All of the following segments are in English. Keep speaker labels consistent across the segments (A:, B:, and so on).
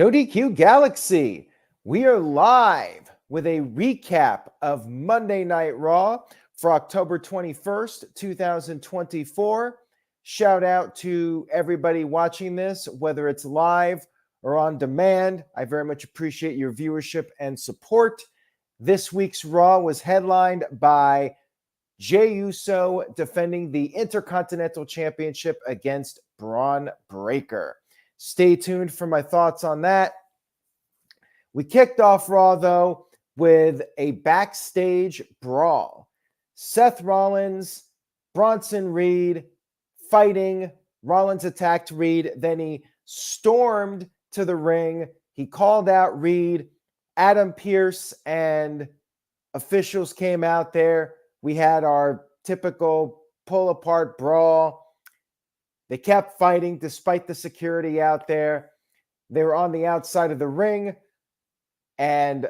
A: No DQ Galaxy. We are live with a recap of Monday Night Raw for October 21st, 2024. Shout out to everybody watching this, whether it's live or on demand. I very much appreciate your viewership and support. This week's Raw was headlined by Jey Uso defending the Intercontinental Championship against Bron Breakker. Stay tuned for my thoughts on that. We kicked off Raw, though, with a backstage brawl. Seth Rollins, Bronson Reed fighting. Rollins attacked Reed. Then he stormed to the ring. He called out Reed. Adam Pearce and officials came out there. We had our typical pull-apart brawl. They kept fighting despite the security out there. They were on the outside of the ring, and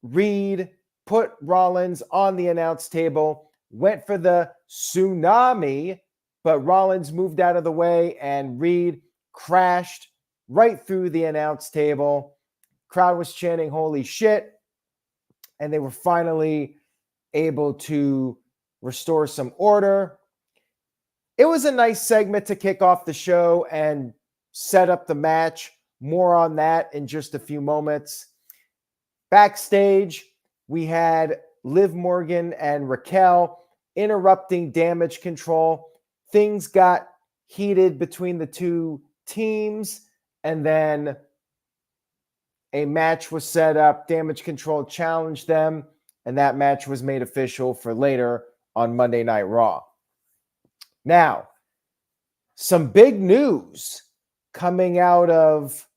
A: Reed put Rollins on the announce table, went for the tsunami, but Rollins moved out of the way, and Reed crashed right through the announce table. Crowd was chanting, "Holy shit," and they were finally able to restore some order. It was a nice segment to kick off the show and set up the match. More on that in just a few moments. Backstage, we had Liv Morgan and Raquel interrupting Damage Control. Things got heated between the two teams, and then a match was set up. Damage Control challenged them, and that match was made official for later on Monday Night Raw. Now, some big news coming out of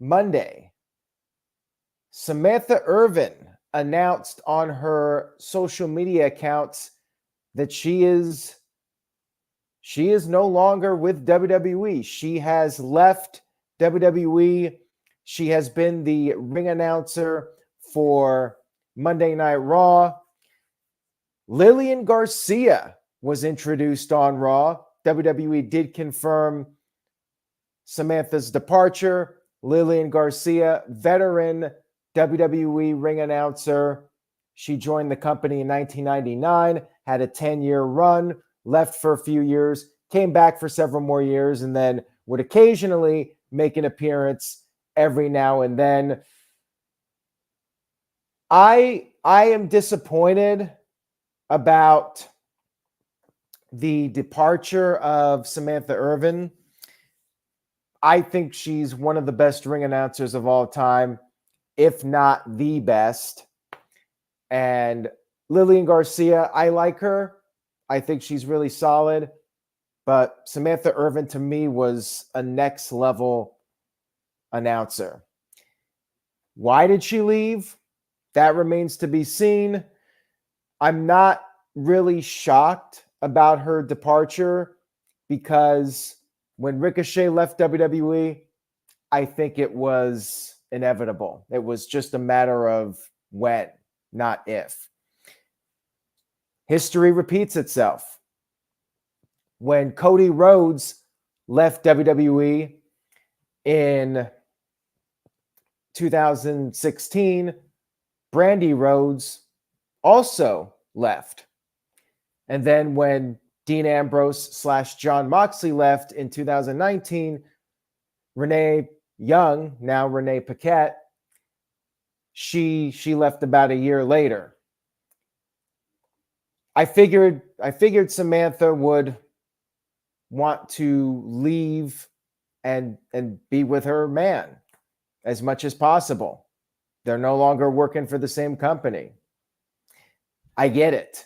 A: Monday. Samantha Irvin announced on her social media accounts that she is no longer with WWE. She has left WWE. She has been the ring announcer for Monday Night Raw. Lillian Garcia was introduced on Raw. WWE did confirm Samantha's departure. Lillian Garcia, veteran WWE ring announcer. She joined the company in 1999, had a 10-year run, left for a few years, came back for several more years, and then would occasionally make an appearance every now and then. I am disappointed about the departure of Samantha Irvin. I think she's one of the best ring announcers of all time, if not the best. And Lillian Garcia, I like her. I think she's really solid. But Samantha Irvin, to me, was a next level announcer. Why did she leave? That remains to be seen. I'm not really shocked about her departure because when Ricochet left WWE, I think it was inevitable. It was just a matter of when, not if. History repeats itself. When Cody Rhodes left WWE in 2016, Brandy Rhodes also left. And then when Dean Ambrose / John Moxley left in 2019, Renee Young, now Renee Paquette, she left about a year later. I figured Samantha would want to leave and be with her man as much as possible. They're no longer working for the same company. I get it.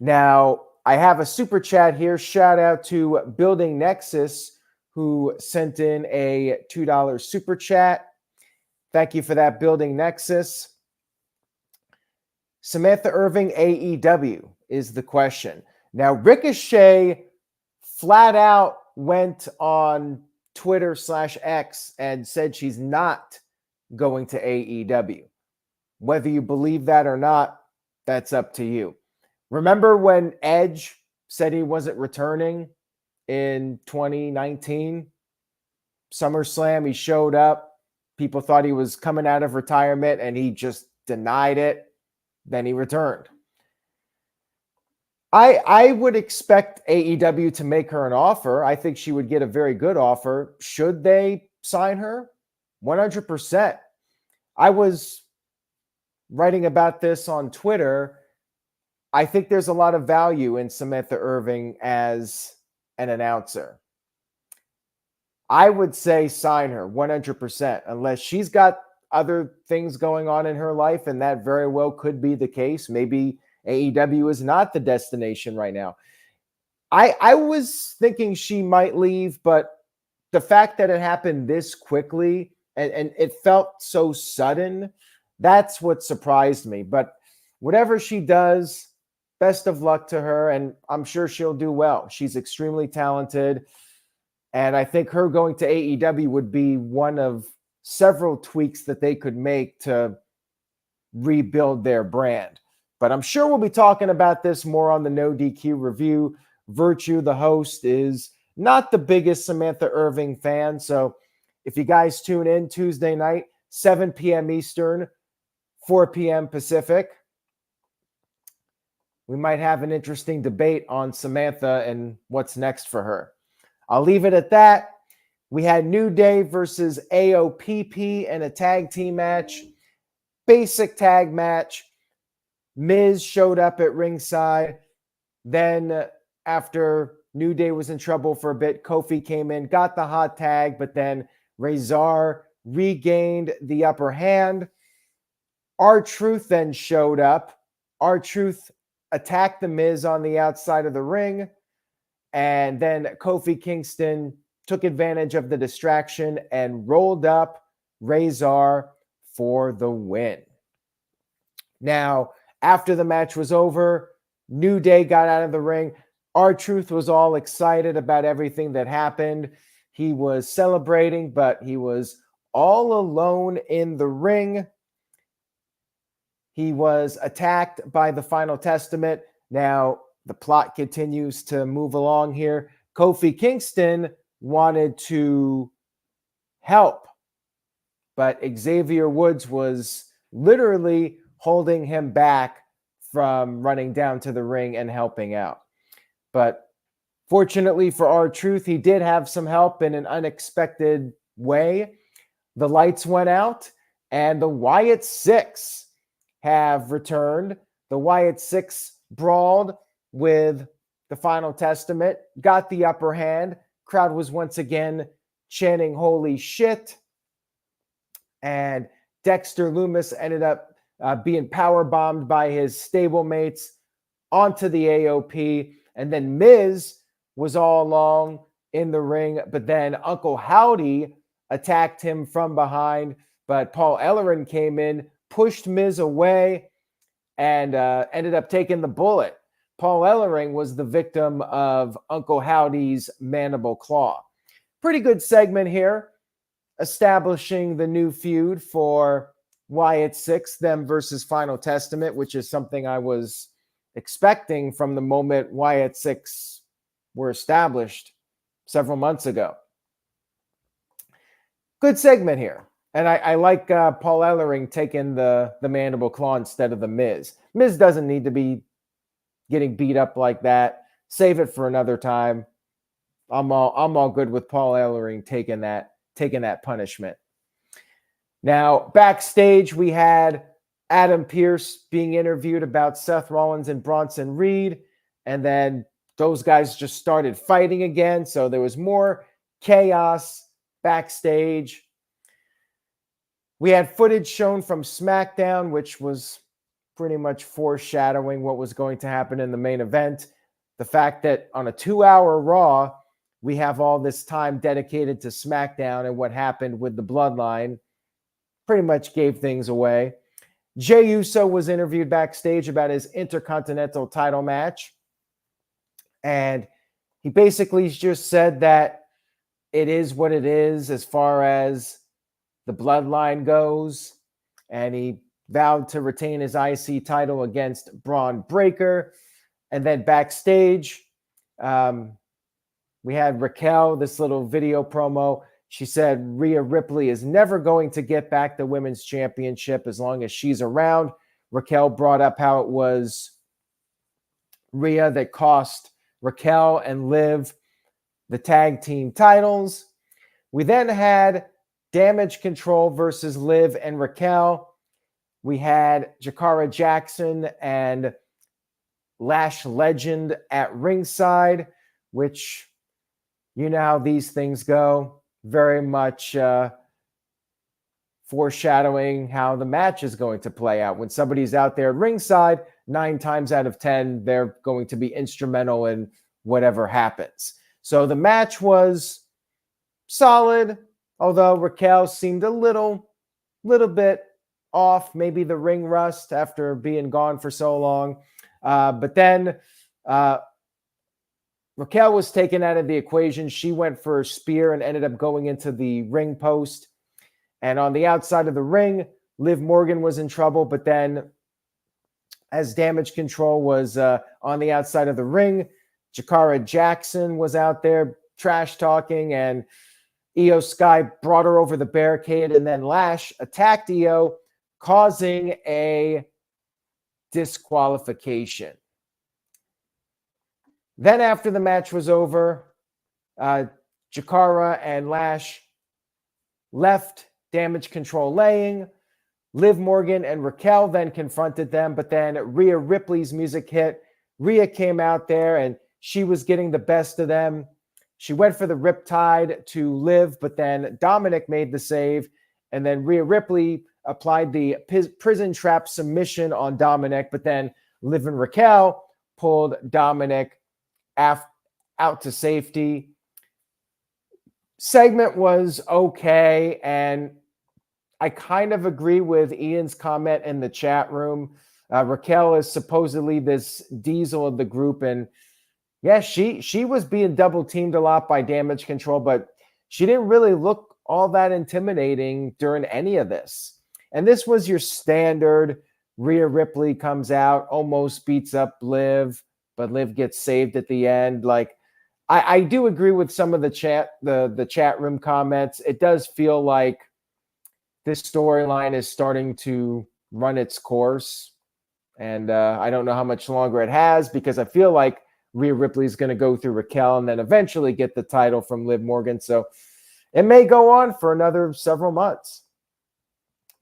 A: Now, I have a super chat here. Shout out to Building Nexus, who sent in a $2 super chat. Thank you for that, Building Nexus. Samantha Irvin, AEW is the question. Now, Ricochet flat out went on Twitter /X and said she's not going to AEW. Whether you believe that or not, that's up to you. Remember when Edge said he wasn't returning in 2019? SummerSlam, he showed up. People thought he was coming out of retirement and he just denied it. Then he returned. I would expect AEW to make her an offer. I think she would get a very good offer. Should they sign her? 100%. I was writing about this on Twitter. I think there's a lot of value in Samantha Irvin as an announcer. I would say sign her 100%, unless she's got other things going on in her life, and that very well could be the case. Maybe AEW is not the destination right now. I was thinking she might leave, but the fact that it happened this quickly and it felt so sudden, that's what surprised me. But whatever she does, best of luck to her, and I'm sure she'll do well. She's extremely talented, and I think her going to AEW would be one of several tweaks that they could make to rebuild their brand. But I'm sure we'll be talking about this more on the No DQ review. Virtue, the host, is not the biggest Samantha Irvin fan. So if you guys tune in Tuesday night, 7 p.m. Eastern, 4 p.m. Pacific, we might have an interesting debate on Samantha and what's next for her. I'll leave it at that. We had New Day versus AOPP in a tag team match. Basic tag match. Miz showed up at ringside. Then after New Day was in trouble for a bit, Kofi came in, got the hot tag, but then Razor regained the upper hand. R-Truth then showed up. R-Truth attacked the Miz on the outside of the ring, and then Kofi Kingston took advantage of the distraction and rolled up Razor for the win. Now, after the match was over, New Day got out of the ring. R-Truth was all excited about everything that happened. He was celebrating, but he was all alone in the ring. He was attacked by the Final Testament. Now, the plot continues to move along here. Kofi Kingston wanted to help, but Xavier Woods was literally holding him back from running down to the ring and helping out. But fortunately for R-Truth, he did have some help in an unexpected way. The lights went out, and the Wyatt Sicks have returned. The Wyatt Sicks brawled with the Final Testament, got the upper hand. Crowd was once again chanting "Holy shit!" And Dexter Lumis ended up being power bombed by his stablemates onto the AOP. And then Miz was all along in the ring, but then Uncle Howdy attacked him from behind. But Paul Ellering came in, pushed Miz away, and ended up taking the bullet. Paul Ellering was the victim of Uncle Howdy's mandible claw. Pretty good segment here, establishing the new feud for Wyatt Sicks, them versus Final Testament, which is something I was expecting from the moment Wyatt Sicks were established several months ago. Good segment here. And I like Paul Ellering taking the mandible claw instead of the Miz. Miz doesn't need to be getting beat up like that. Save it for another time. I'm all good with Paul Ellering taking that punishment. Now, backstage, we had Adam Pearce being interviewed about Seth Rollins and Bronson Reed, and then those guys just started fighting again, so there was more chaos backstage. We had footage shown from SmackDown, which was pretty much foreshadowing what was going to happen in the main event. The fact that on a 2-hour Raw, we have all this time dedicated to SmackDown and what happened with the Bloodline pretty much gave things away. Jey Uso was interviewed backstage about his Intercontinental title match. And he basically just said that it is what it is as far as the Bloodline goes. And he vowed to retain his IC title against Bron Breakker. And then backstage, we had Raquel, this little video promo. She said Rhea Ripley is never going to get back the women's championship as long as she's around. Raquel brought up how it was Rhea that cost Raquel and Liv the tag team titles. We then had Damage Control versus Liv and Raquel. We had Jakara Jackson and Lash Legend at ringside, which you know how these things go. Very much foreshadowing how the match is going to play out. When somebody's out there at ringside, 9 times out of 10, they're going to be instrumental in whatever happens. So the match was solid, although Raquel seemed a little bit off, maybe the ring rust after being gone for so long. But then Raquel was taken out of the equation. She went for a spear and ended up going into the ring post. And on the outside of the ring, Liv Morgan was in trouble. But then as Damage Control was on the outside of the ring, Jakara Jackson was out there trash talking, and Io Sky brought her over the barricade, and then Lash attacked Io, causing a disqualification. Then after the match was over, Jakara and Lash left Damage Control laying. Liv Morgan and Raquel then confronted them, but then Rhea Ripley's music hit. Rhea came out there and she was getting the best of them. She went for the Riptide to Liv, but then Dominic made the save, and then Rhea Ripley applied the prison trap submission on Dominic, but then Liv and Raquel pulled Dominic out to safety. Segment was okay, and I kind of agree with Ian's comment in the chat room. Raquel is supposedly this diesel of the group, and yeah, she was being double teamed a lot by Damage Control, but she didn't really look all that intimidating during any of this. And this was your standard Rhea Ripley comes out, almost beats up Liv, but Liv gets saved at the end. Like, I do agree with some of the chat room comments. It does feel like this storyline is starting to run its course. And I don't know how much longer it has, because I feel like Rhea Ripley is going to go through Raquel and then eventually get the title from Liv Morgan. So it may go on for another several months.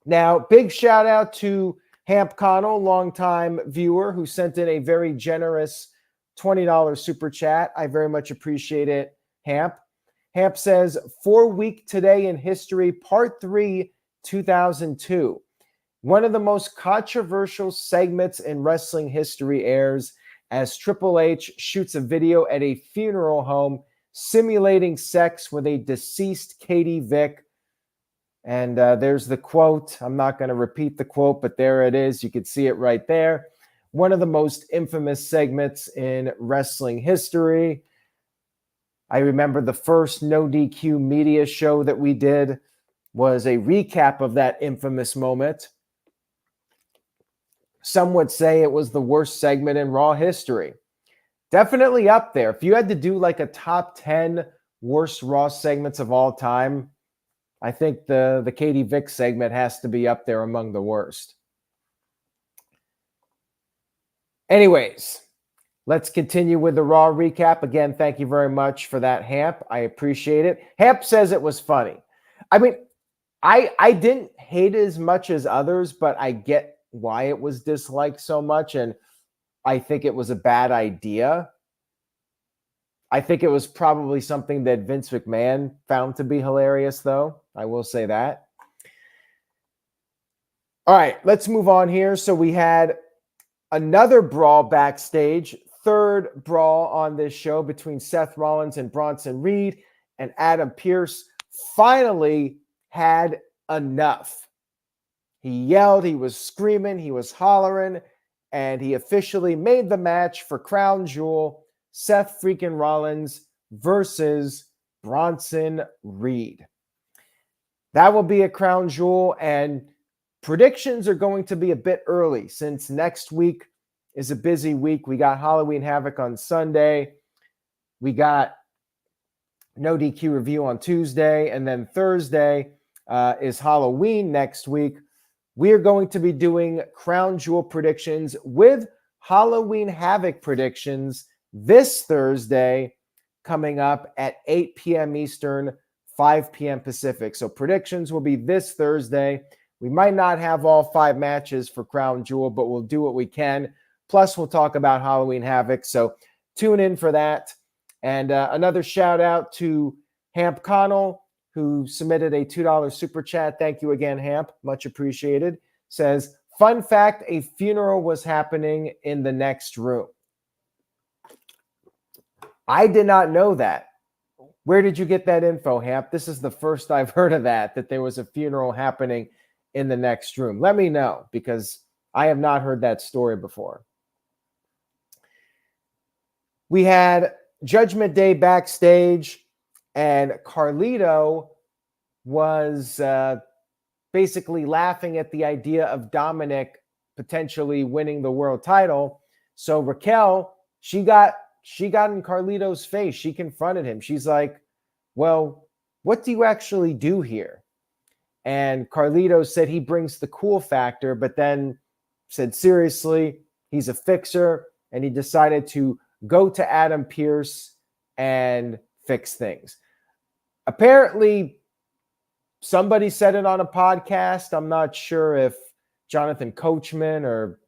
A: Now, big shout out to Hamp Connell, longtime viewer, who sent in a very generous $20 super chat. I very much appreciate it, Hamp. Hamp says, 4-week today in history, part 3, 2002. One of the most controversial segments in wrestling history airs as Triple H shoots a video at a funeral home simulating sex with a deceased Katie Vick. And there's the quote. I'm not going to repeat the quote, but there it is. You can see it right there. One of the most infamous segments in wrestling history. I remember the first No DQ media show that we did was a recap of that infamous moment. Some would say it was the worst segment in Raw history. Definitely up there. If you had to do like a top 10 worst Raw segments of all time, I think the Katie Vick segment has to be up there among the worst. Anyways, let's continue with the Raw recap. Again, thank you very much for that, Hamp. I appreciate it. Hamp says it was funny. I mean, I didn't hate it as much as others, but I get why it was disliked so much, and I think it was a bad idea. I think it was probably something that Vince McMahon found to be hilarious, though. I will say that. All right, let's move on here. So we had another brawl backstage, third brawl on this show between Seth Rollins and Bronson Reed, and Adam Pearce finally had enough. He yelled, he was screaming, he was hollering, and he officially made the match for Crown Jewel, Seth freaking Rollins versus Bronson Reed. That will be a Crown Jewel, and predictions are going to be a bit early since next week is a busy week. We got Halloween Havoc on Sunday. We got No DQ review on Tuesday. And then Thursday is Halloween next week. We are going to be doing Crown Jewel predictions with Halloween Havoc predictions this Thursday coming up at 8 p.m. Eastern, 5 p.m. Pacific. So predictions will be this Thursday. We might not have all 5 matches for Crown Jewel, but we'll do what we can. Plus, we'll talk about Halloween Havoc. So tune in for that. And another shout out to Hamp Connell, who submitted a $2 super chat. Thank you again, Hamp. Much appreciated. Says, fun fact, a funeral was happening in the next room. I did not know that. Where did you get that info, Hamp? This is the first I've heard of that there was a funeral happening in the next room. Let me know, because I have not heard that story before. We had Judgment Day backstage, and Carlito was basically laughing at the idea of Dominic potentially winning the world title. So Raquel, she got in Carlito's face. She confronted him. She's like, well, what do you actually do here? And Carlito said he brings the cool factor, but then said, seriously, he's a fixer, and he decided to go to Adam Pearce and fix things. Apparently, somebody said it on a podcast. I'm not sure if Jonathan Coachman or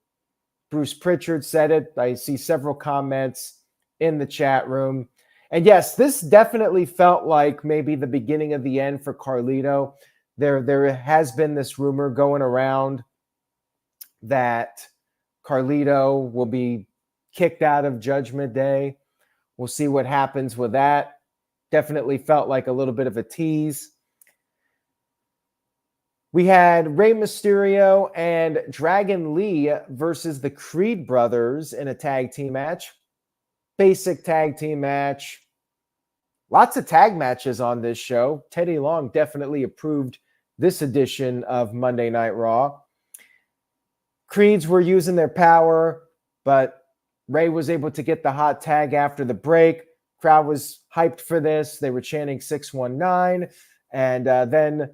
A: Bruce Pritchard said it. I see several comments in the chat room. And yes, this definitely felt like maybe the beginning of the end for Carlito. There has been this rumor going around that Carlito will be kicked out of Judgment Day. We'll see what happens with that. Definitely felt like a little bit of a tease. We had Rey Mysterio and Dragon Lee versus the Creed brothers in a tag team match. Basic tag team match. Lots of tag matches on this show. Teddy Long definitely approved this edition of Monday Night Raw. Creeds were using their power, but Rey was able to get the hot tag after the break. Crowd was hyped for this. They were chanting 619. And then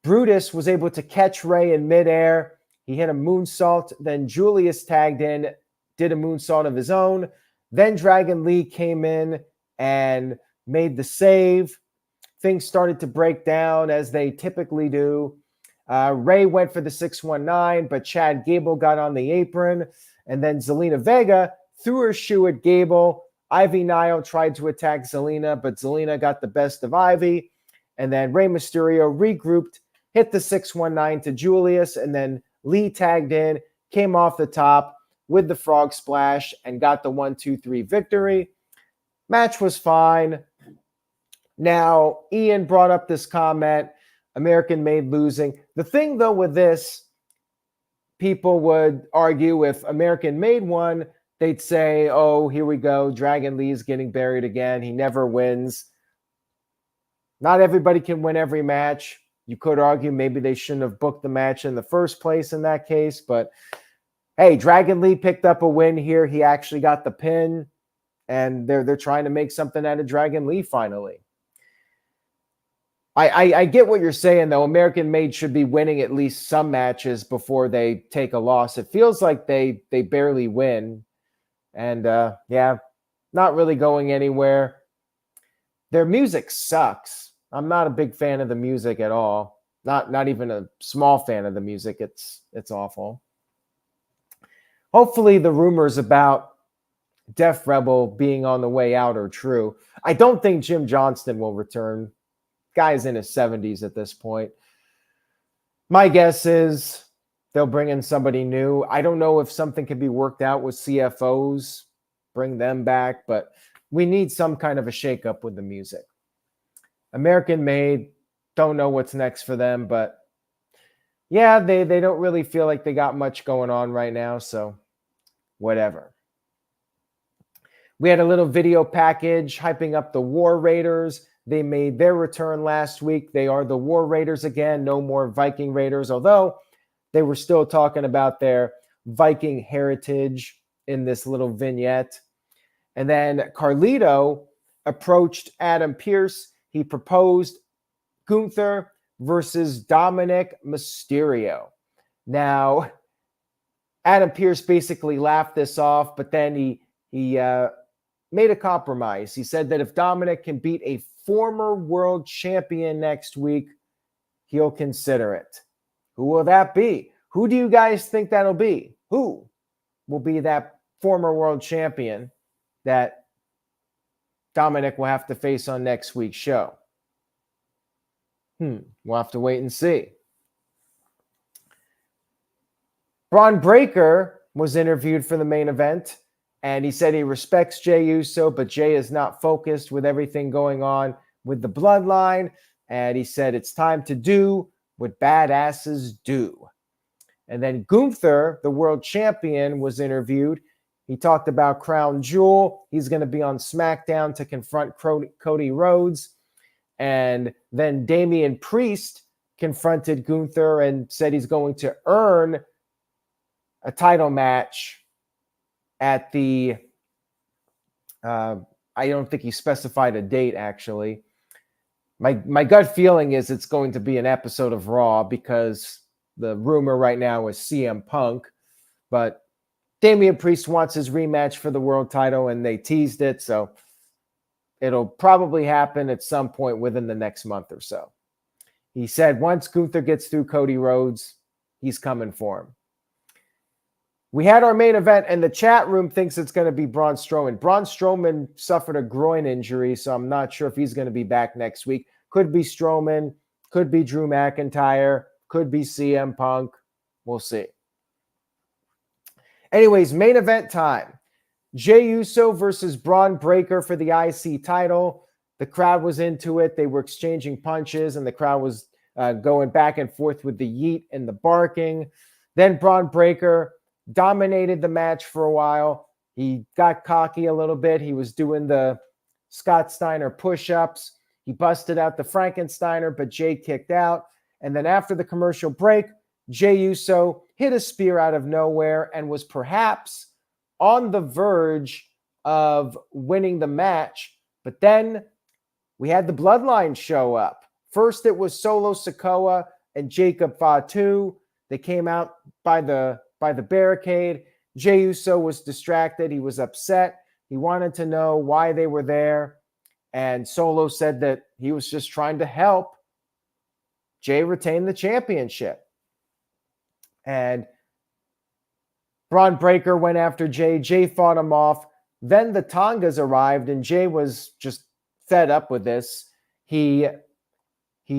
A: Brutus was able to catch Rey in midair. He hit a moonsault. Then Julius tagged in, did a moonsault of his own. Then Dragon Lee came in and made the save. Things started to break down as they typically do. Rey went for the 619, but Chad Gable got on the apron. And then Zelina Vega threw her shoe at Gable. Ivy Nile tried to attack Zelina, but Zelina got the best of Ivy. And then Rey Mysterio regrouped, hit the 619 to Julius, and then Lee tagged in, came off the top with the frog splash, and got the 1-2-3 victory. Match was fine. Now, Ian brought up this comment, American Made losing. The thing, though, with this, people would argue if American Made won, they'd say, oh, here we go. Dragon Lee's getting buried again. He never wins. Not everybody can win every match. You could argue maybe they shouldn't have booked the match in the first place in that case. But, hey, Dragon Lee picked up a win here. He actually got the pin. And they're trying to make something out of Dragon Lee finally. I get what you're saying, though. American Made should be winning at least some matches before they take a loss. It feels like they barely win. And, yeah, not really going anywhere. Their music sucks. I'm not a big fan of the music at all. Not even a small fan of the music. It's awful. Hopefully the rumors about Def Rebel being on the way out are true. I don't think Jim Johnston will return. Guy's in his 70s at this point. My guess is they'll bring in somebody new. I don't know if something can be worked out with CFOs, bring them back, but we need some kind of a shakeup with the music. American Made, don't know what's next for them, but yeah, they don't really feel like they got much going on right now, so whatever. We had a little video package hyping up the War Raiders. They made their return last week. They are the War Raiders again. No more Viking Raiders, although they were still talking about their Viking heritage in this little vignette. And then Carlito approached Adam Pearce. He proposed Gunther versus Dominic Mysterio. Now, Adam Pearce basically laughed this off, but then he made a compromise. He said that if Dominic can beat a former world champion next week, he'll consider it. Who will that be? Who do you guys think that'll be? Who will be that former world champion that Dominic will have to face on next week's show? We'll have to wait and see. Bron Breakker was interviewed for the main event, and he said he respects Jey Uso, but Jey is not focused with everything going on with the Bloodline, and he said it's time to do what badasses do. And then Gunther, the world champion, was interviewed. He talked about Crown Jewel. He's going to be on SmackDown to confront Cody Rhodes. And then Damian Priest confronted Gunther and said he's going to earn a title match at the, I don't think he specified a date, actually. My gut feeling is it's going to be an episode of Raw because the rumor right now is CM Punk. But Damian Priest wants his rematch for the world title, and they teased it, so it'll probably happen at some point within the next month or so. He said once Gunther gets through Cody Rhodes, he's coming for him. We had our main event, and the chat room thinks it's going to be Braun Strowman. Braun Strowman suffered a groin injury, so I'm not sure if he's going to be back next week. Could be Strowman, could be Drew McIntyre, could be CM Punk. We'll see. Anyways, main event time. Jey Uso versus Bron Breakker for the IC title. The crowd was into it. They were exchanging punches, and the crowd was going back and forth with the yeet and the barking. Then Bron Breakker dominated the match for a while. He got cocky a little bit. He was doing the Scott Steiner push-ups. He busted out the Frankensteiner, but Jey kicked out. And then after the commercial break, Jey Uso hit a spear out of nowhere and was perhaps on the verge of winning the match. But then we had the Bloodline show up. First, it was Solo Sikoa and Jacob Fatu. They came out by the barricade. Jey Uso was distracted. He was upset. He wanted to know why they were there. And Solo said that he was just trying to help Jey retain the championship. And Bron Breakker went after Jey. Jey fought him off. Then the Tongas arrived, and Jey was just fed up with this. He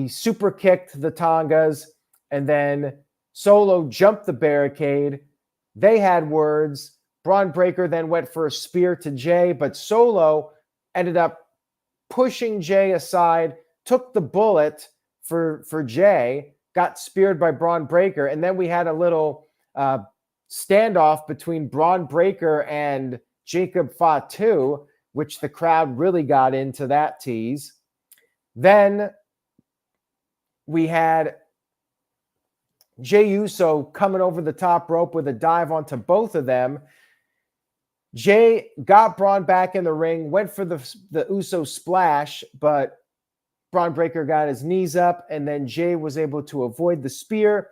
A: super kicked the Tongas, and then Solo jumped the barricade. They had words. Bron Breakker then went for a spear to Jey, but Solo ended up pushing Jey aside, took the bullet for Jey, got speared by Bron Breakker, and then we had a little standoff between Bron Breakker and Jacob Fatu, which the crowd really got into that tease. Then we had Jey Uso coming over the top rope with a dive onto both of them. Jey got Bron back in the ring, went for the Uso splash, but Bron Breakker got his knees up, and then Jey was able to avoid the spear,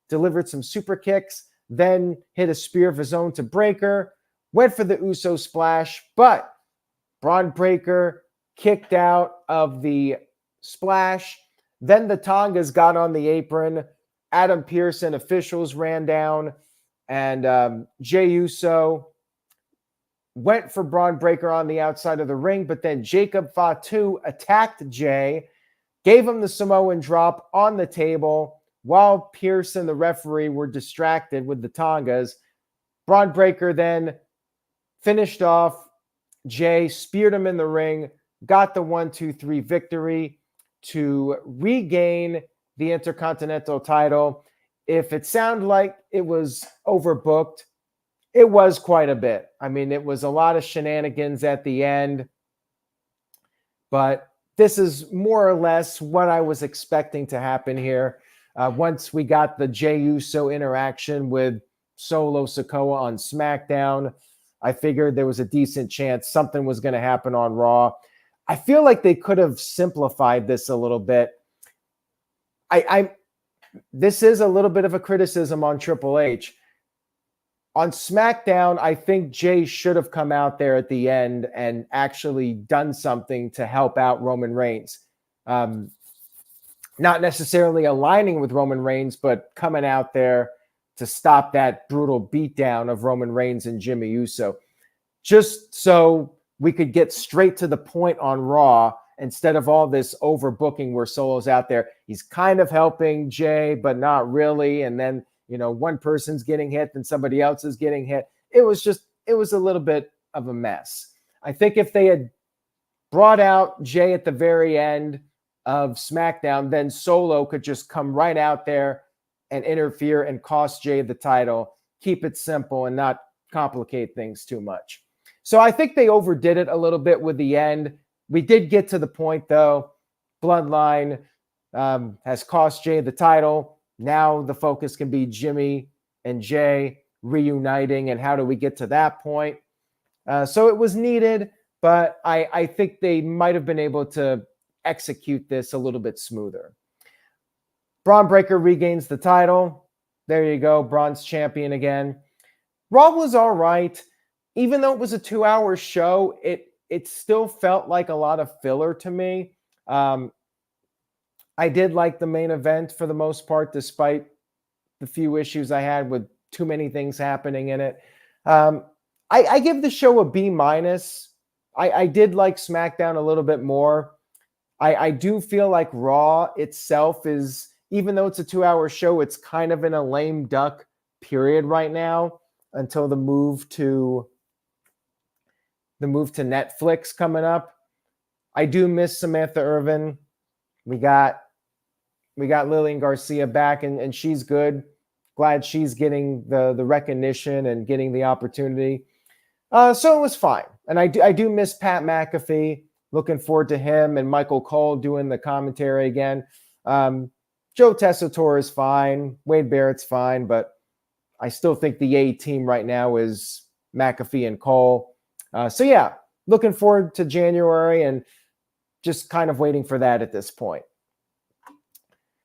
A: delivered some super kicks, then hit a spear of his own to Breakker, went for the Uso splash, but Bron Breakker kicked out of the splash. Then the Tongas got on the apron. Adam Pearce and officials ran down, and Jey Uso went for Bron Breakker on the outside of the ring, but then Jacob Fatu attacked Jey, gave him the Samoan drop on the table while Pearce and the referee were distracted with the Tongas. Bron Breakker then finished off Jey, speared him in the ring, got the 1-2-3 victory to regain the Intercontinental title. If it sounded like it was overbooked, it was quite a bit. I mean, it was a lot of shenanigans at the end, but this is more or less what I was expecting to happen here. Once we got the Jey Uso interaction with Solo Sikoa on SmackDown, I figured there was a decent chance something was going to happen on Raw. I feel like they could have simplified this a little bit. This is a little bit of a criticism on Triple H. On SmackDown, I think Jey should have come out there at the end and actually done something to help out Roman Reigns. Not necessarily aligning with Roman Reigns, but coming out there to stop that brutal beatdown of Roman Reigns and Jey Uso. Just so we could get straight to the point on Raw instead of all this overbooking where Solo's out there. He's kind of helping Jey, but not really. And then, one person's getting hit, then somebody else is getting hit. It was a little bit of a mess. I think if they had brought out Jey at the very end of SmackDown, then Solo could just come right out there and interfere and cost Jey the title, keep it simple and not complicate things too much. So I think they overdid it a little bit with the end. We did get to the point, though. Bloodline has cost Jey the title. Now the focus can be Jimmy and Jey reuniting, and how do we get to that point? So it was needed, but I think they might have been able to execute this a little bit smoother. Bron Breakker regains the title. There you go. Bron's champion again. Raw was all right. Even though it was a 2-hour show, it still felt like a lot of filler to me. I did like the main event for the most part, despite the few issues I had with too many things happening in it. I give the show a B-. I did like SmackDown a little bit more. I do feel like Raw itself is, even though it's a 2-hour show, it's kind of in a lame duck period right now until the move to Netflix coming up. I do miss Samantha Irvin. We got Lillian Garcia back, and she's good. Glad she's getting the recognition and getting the opportunity. So it was fine. And I do miss Pat McAfee. Looking forward to him and Michael Cole doing the commentary again. Joe Tessitore is fine. Wade Barrett's fine, but I still think the A team right now is McAfee and Cole. So yeah, looking forward to January and just kind of waiting for that at this point.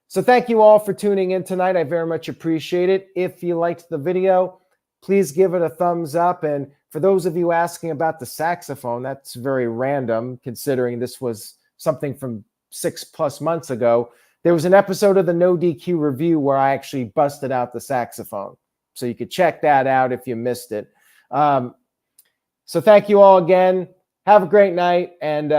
A: So thank you all for tuning in tonight. I very much appreciate it. If you liked the video, please give it a thumbs up. And for those of you asking about the saxophone, that's very random considering this was something from 6+ months ago. There was an episode of the No DQ review where I actually busted out the saxophone. So you could check that out if you missed it. So thank you all again. Have a great night and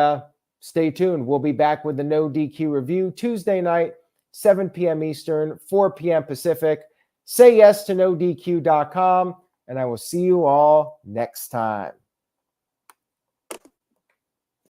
A: stay tuned. We'll be back with the No DQ review Tuesday night, 7 p.m. Eastern, 4 p.m. Pacific. Say yes to NoDQ.com, and I will see you all next time.